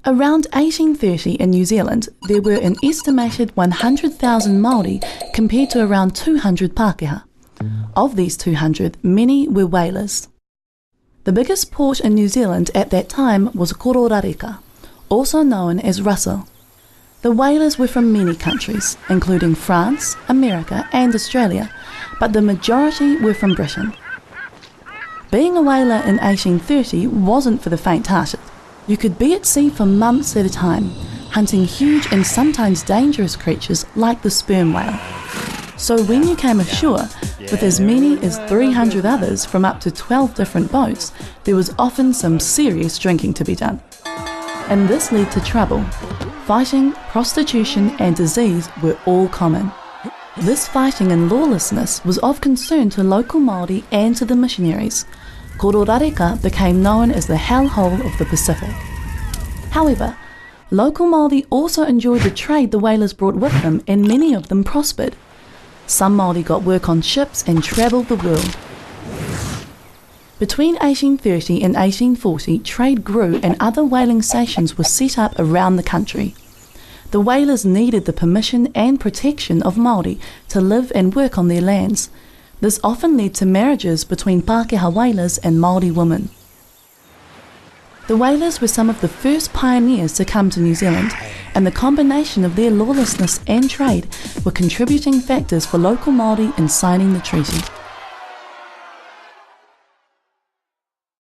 Around 1830 in New Zealand, there were an estimated 100,000 Māori compared to around 200 Pākehā. Of these 200, many were whalers. The biggest port in New Zealand at that time was Kororareka, also known as Russell. The whalers were from many countries, including France, America and Australia, but the majority were from Britain. Being a whaler in 1830 wasn't for the faint-hearted. You could be at sea for months at a time, hunting huge and sometimes dangerous creatures like the sperm whale. So when you came ashore, with as many as 300 others from up to 12 different boats, there was often some serious drinking to be done. And this led to trouble. Fighting, prostitution and disease were all common. This fighting and lawlessness was of concern to local Māori and to the missionaries. Kororareka became known as the hellhole of the Pacific. However, local Māori also enjoyed the trade the whalers brought with them, and many of them prospered. Some Māori got work on ships and travelled the world. Between 1830 and 1840, trade grew and other whaling stations were set up around the country. The whalers needed the permission and protection of Māori to live and work on their lands. This often led to marriages between Pākehā whalers and Māori women. The whalers were some of the first pioneers to come to New Zealand, and the combination of their lawlessness and trade were contributing factors for local Māori in signing the treaty.